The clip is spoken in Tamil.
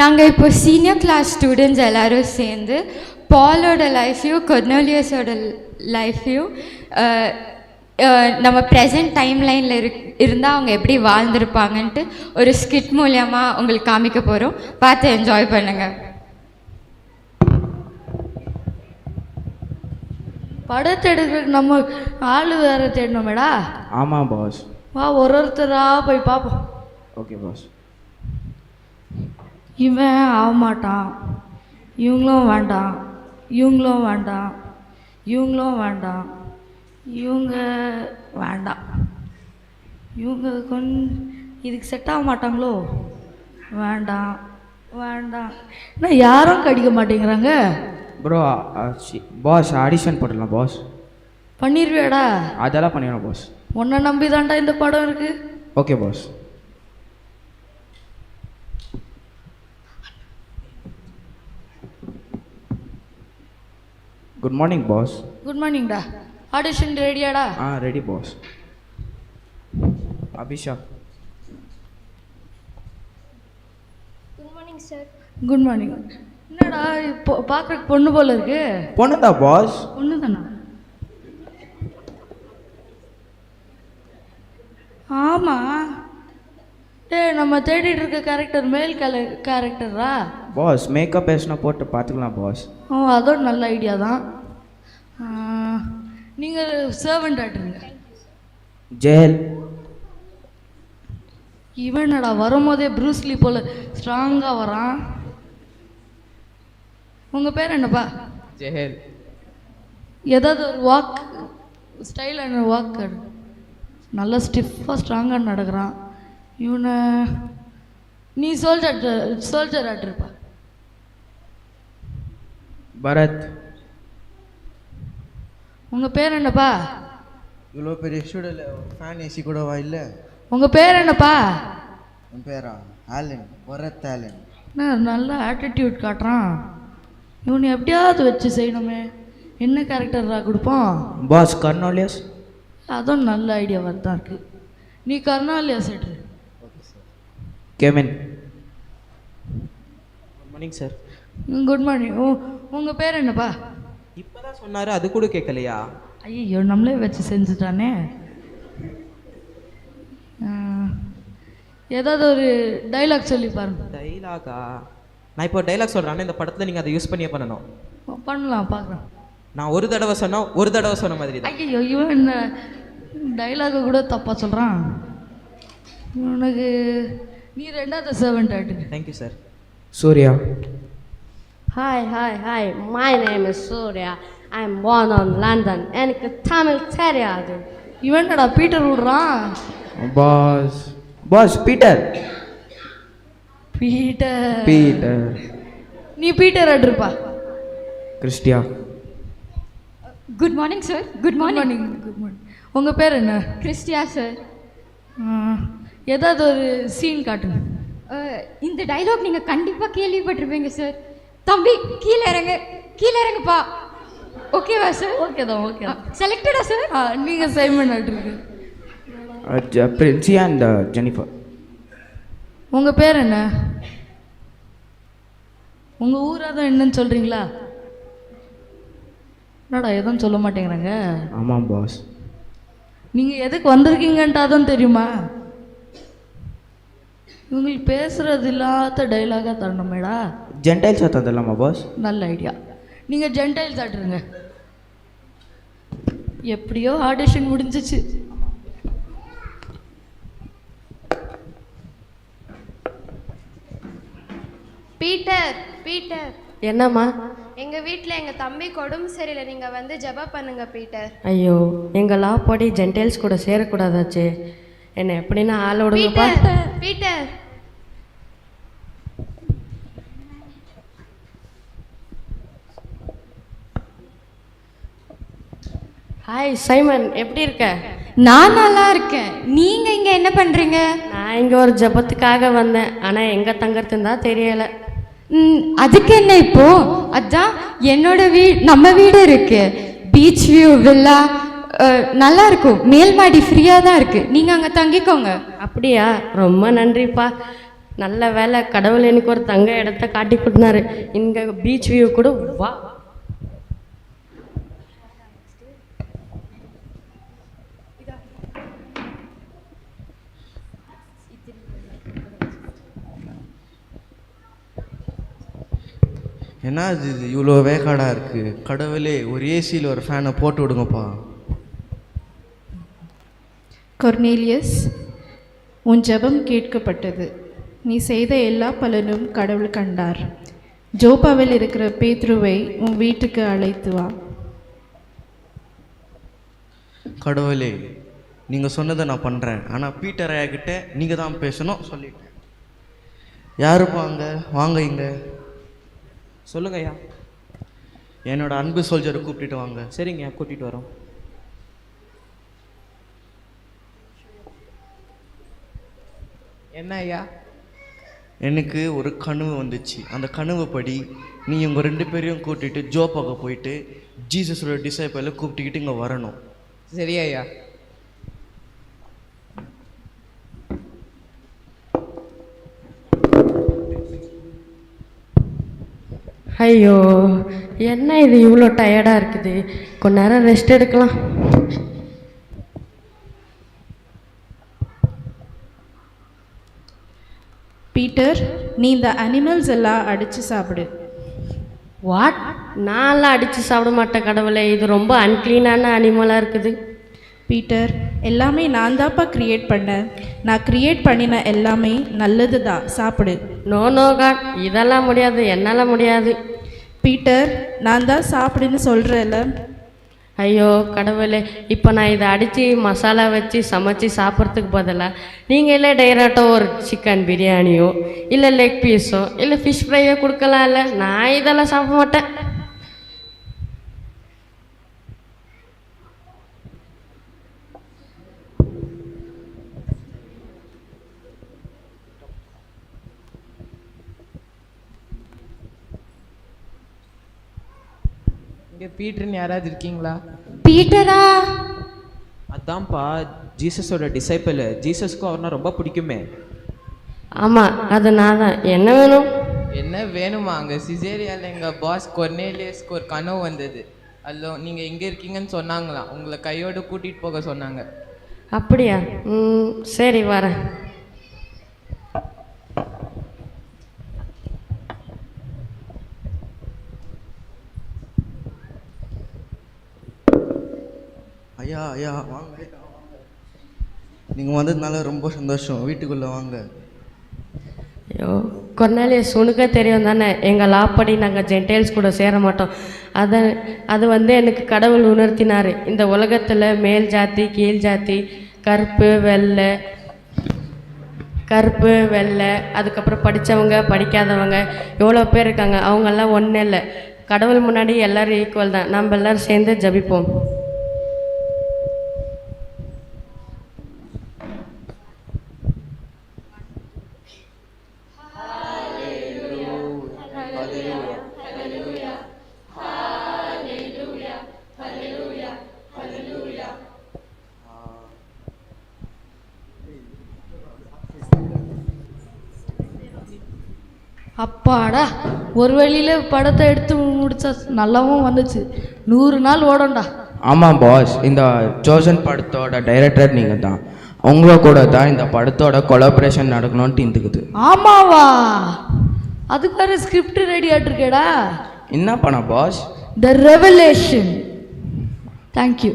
நாங்கள் இப்போ சீனியர் கிளாஸ் ஸ்டூடெண்ட்ஸ் எல்லோரும் சேர்ந்து பாலோட லைஃப்பையும் கொர்னேலியஸோட லைஃப்பையும் நம்ம ப்ரெசன்ட் டைம்லைனில் இருந்தால் அவங்க எப்படி வாழ்ந்துருப்பாங்கன்ட்டு ஒரு ஸ்கிட் மூலியமாக உங்களுக்கு காமிக்க போகிறோம். பார்த்து என்ஜாய் பண்ணுங்கள். படத்தை எடுக்கிறதுக்கு நம்ம ஆள் வேறு தேடணுமேடா. ஆமாம் பாஸ். வா ஒருத்தராக போய் பார்ப்போம். Okay boss. இவன் ஆக மாட்டான், இவங்களும் வேண்டாம், இவங்களும் வேண்டாம், இவங்களும் வேண்டாம், இவங்க வேண்டாம், இவங்க இதுக்கு செட் ஆக மாட்டாங்களோ, வேண்டாம் வேண்டாம். என்ன யாரும் கடிக்க மாட்டேங்கிறாங்க ப்ரோ. பாஸ் ஆடிஷன் போடலாம் பாஸ். பண்ணிடுவியாடா? அதெல்லாம் பண்ணிடலாம் பாஸ். உன்னை நம்பி தான்டா இந்த படம் இருக்கு. Okay boss. Good morning boss. Good மார்னிங்டா. ஆடிஷன் ரெடியாடா? Ready boss. Abhishek. Good morning sir. Good morning. என்னடா இப்போ பார்க்குறக்கு பொண்ணு போல இருக்கு? பொண்ணு தான் பாஸ். பொண்ணு தானா? ஆமாம். நம்ம தேடிட்டு இருக்க கேரக்டர் மேல் கேரக்டரா பாஸ்? மேக்கப் பேசினா போட்டு பார்த்துக்கலாம் பாஸ். அதோட நல்ல ஐடியா தான். நீங்கள் சர்வெண்ட் ஆட்டுருங்க. ஜெயல். இவனடா வரும்போதே ப்ரூஸ்லி போல ஸ்ட்ராங்காக வரான். உங்கள் பேர் என்னப்பா? ஜெயல். ஏதாவது ஒரு வாக் ஸ்டைலான வாக் நல்லா ஸ்டிஃபாக ஸ்ட்ராங்காக நடக்கிறான். இவனை நீ சோல்ஜர் ஆட்டிருப்பா. பரத். உங்கள் பேர் என்னப்பா? இவ்வளோ பெரிய ஸ்டூடியோவில் ஃபேன் ஏசி கூடவா இல்லை? உங்கள் பேர் என்னப்பா? என் பேரா ஆலன், பரத் ஆலன். நல்ல ஆட்டிடியூட் காட்டுறான். இவனை எப்படியாவது வச்சு செய்யணுமே. என்ன கேரக்டராக கொடுப்போம்? பாஸ் கர்னாலியஸ். அதுவும் நல்ல ஐடியாவாக தான் இருக்குது. நீ கர்னாலியஸ் எடு. Kevin. Good morning sir. Good morning. உங்கள் பேர் என்னப்பா? இப்போ தான் சொன்னார், அது கூட கேட்கலையா? ஐயோ நம்மளே வச்சு செஞ்சுட்டானே. ஏதாவது ஒரு டைலாக் சொல்லி பாருங்க. டைலாகா? நான் இப்போ டைலாக் சொல்கிறேன், இந்த படத்தில் நீங்கள் அதை யூஸ் பண்ணியே பண்ணணும். பண்ணலாம், பார்க்குறேன். நான் ஒரு தடவை சொன்ன மாதிரி தான். ஐயோ இவன் என்ன டைலாகை கூட தப்பாக சொல்கிறான். உனக்கு நீ ரெண்டாவது சர்வெண்ட் ஆட்டு. Thank you sir. Surya. Hi, hi, hi. My name is Surya. I am born on London. எனக்கு தமிழ் தெரியாது. இவன்டா பீட்டர் விடுறான். Boss. Boss Peter. Peter. Peter. நீ பீட்டர் ஆட்டிருப்பா. கிறிஸ்டியா. Good morning sir. Good morning. Good morning. உங்கள் பேர் என்ன? கிறிஸ்டியா சார். ஏதாவது ஒரு சீன் காட்டுங்க. இந்த டைலாக் நீங்கள் கண்டிப்பாக கேள்விப்பட்டிருப்பீங்க சார். தம்பி கீழே இறங்கு, கீழே இறங்குப்பா. ஓகேவா சார்? ஓகே தான். ஓகே. செலக்டடா சார்? நீங்கள் சைமன் ஆட்டிருக்கு. Princy and Jennifer. உங்கள் பேர் என்ன? உங்கள் ஊராக தான் என்னன்னு சொல்கிறீங்களா? என்னடா எதுவும் சொல்ல மாட்டேங்கிறாங்க. ஆமாம் பாஸ். நீங்கள் எதுக்கு வந்திருக்கீங்கன்ட்டு அதுவும் தெரியுமா? இவங்களுக்கு பேசுகிறது இல்லாத டைலாகாக தரணுமேடா. ஜென்டைல்ஸ் தந்துடலாமா பாஸ்? நல்ல ஐடியா. நீங்கள் ஜென்டைல்ஸ் ஆட்டுருங்க. எப்படியோ ஆடிஷன் முடிஞ்சிச்சு. Peter, Peter. என்னம்மா? எங்கள் வீட்டில் எங்கள் தம்பி உடம்பு சரியில்லை, நீங்கள் வந்து ஜெபா பண்ணுங்க பீட்டர். ஐயோ, எங்கள் லா படி ஜென்டைல்ஸ் கூட சேரக்கூடாதாச்சு. என்ன எப்படின்னா ஆளோடுங்கப்பா. Peter, Peter. ஹாய் சைமன், எப்படி இருக்க? நான் நல்லா இருக்கேன். நீங்கள் இங்கே என்ன பண்ணுறீங்க? நான் இங்கே ஒரு ஜபத்துக்காக வந்தேன், ஆனால் எங்கே தங்கறதுன்னு தான் தெரியலை. அதுக்கு என்ன இப்போ? அதான் என்னோட நம்ம வீடு இருக்கு, பீச் வியூ வில்லா நல்லா இருக்கும். மேல் மாடி ஃப்ரீயாக தான் இருக்கு, நீங்கள் அங்கே தங்கிக்கோங்க. அப்படியா? ரொம்ப நன்றிப்பா. நல்ல வேலை கடவுள் எனக்கு ஒரு தங்க இடத்த காட்டி கொடுத்தாரு. இங்கே பீச் வியூ கூட வா. என்ன இது இவ்வளோ வேக்காடாக இருக்குது? கடவுளே, ஒரு ஏசியில் ஒரு ஃபேனை போட்டு விடுங்கப்பா. கொர்னேலியஸ், உன் ஜெபம் கேட்கப்பட்டது. நீ செய்த எல்லா பலனும் கடவுள் கண்டார். ஜோப்பாவில் இருக்கிற பேதுருவை உன் வீட்டுக்கு அழைத்து வா. கடவுளே, நீங்கள் சொன்னதை நான் பண்ணுறேன். ஆனால் பீட்டர் ஐயா கிட்ட நீங்கள் தான் பேசணும் சொல்லிட்டேன். யாருப்பா அங்கே? வாங்க இங்கே. சொல்லுங்க ஐயா. என்னோட அன்பு சோல்ஜரை கூப்பிட்டுட்டு வாங்க. சரிங்க, கூட்டிகிட்டு வரோம். என்ன ஐயா? எனக்கு ஒரு கனவு வந்துச்சு. அந்த கனவு படி நீ உங்கள் 2 பேரையும் கூட்டிகிட்டு ஜோப்பாக போயிட்டு ஜீசஸோட டிசைபிளை கூப்பிட்டுக்கிட்டு இங்கே வரணும். சரி ஐயா. ஐயோ, என்ன இது இவ்வளோ டயர்டாக இருக்குது? கொஞ்ச நேரம் ரெஸ்ட் எடுக்கலாம். பீட்டர், நீ இந்த அனிமல்ஸ் எல்லாம் அடித்து சாப்பிடு. வாட்? நான்லாம் அடித்து சாப்பிட மாட்டேன் கடவுளே. இது ரொம்ப அன்க்ளீனான அனிமலாக இருக்குது. பீட்டர், எல்லாமே நான் தான்ப்பா க்ரியேட் பண்ணேன். நான் க்ரியேட் பண்ணின எல்லாமே நல்லது தான், சாப்பிடு. நோ நோ காட், இதெல்லாம் முடியாது, என்னால் முடியாது. பீட்டர், நான் தான் சாப்பிடுன்னு சொல்கிறேன்ல. ஐயோ கடவுளே, இப்போ நான் இதை அடித்து மசாலா வச்சு சமைச்சு சாப்பிட்றதுக்கு பதிலாக நீங்களே டைரெக்டாக ஒரு சிக்கன் பிரியாணியோ இல்லை லெக் பீஸோ இல்லை ஃபிஷ் ஃப்ரையோ கொடுக்கலாம். இல்லை, நான் இதெல்லாம் சாப்பிட மாட்டேன். இங்கே பீட்டர்னு யாராவது இருக்கீங்களா? பீட்டரா? அதான்ப்பா ஜீசஸோட டிசைபிள். ஜீசஸ்க்கும் அவர்னா ரொம்ப பிடிக்குமே. ஆமாம், அது நான் தான். என்ன வேணும்? என்ன வேணுமா? அங்கே சிசேரியாவில் எங்கள் பாஸ் கொர்னேலியஸ்க்கு ஒரு கனவு வந்தது. அதில் நீங்கள் எங்கே இருக்கீங்கன்னு சொன்னாங்களாம். உங்களை கையோடு கூட்டிகிட்டு போக சொன்னாங்க. அப்படியா? சரி, வரேன். ஐயா ஐயா வாங்க. நீங்கள் வந்ததுனால ரொம்ப சந்தோஷம். வீட்டுக்குள்ளே வாங்க. ஐயோ கொர்னேலியஸ், உனக்கே தெரியும் தானே, எங்கள் லாப்படி நாங்கள் ஜென்டைல்ஸ் கூட சேர மாட்டோம். அது வந்து எனக்கு கடவுள் உணர்த்தினார். இந்த உலகத்தில் மேல் ஜாதி கீழ் ஜாதி, கருப்பு வெள்ளை, அதுக்கப்புறம் படித்தவங்க படிக்காதவங்க எவ்வளோ பேர் இருக்காங்க. அவங்கெல்லாம் ஒன்றும் இல்லை. கடவுள் முன்னாடி எல்லோரும் ஈக்குவல் தான். நம்ம எல்லோரும் சேர்ந்து ஜபிப்போம். அப்பாடா, ஒரு வழியில் படத்தை எடுத்து முடிச்சா நல்லாவும் வந்துச்சு. 100 நாள் ஓடண்டா. ஆமாம் பாஸ், இந்த சோசன் படத்தோட டைரக்டர் நீங்கள் தான். உங்கள கூட தான் இந்த படத்தோட கொலாபரேஷன் நடக்கணும்னு இருந்துக்குது. ஆமாவா? அதுக்கு வேறு ஸ்கிரிப்ட் ரெடி ஆகிட்டுருக்கேடா. என்ன பண்ண பாஸ்? த ரெவலேஷன். தேங்க்யூ.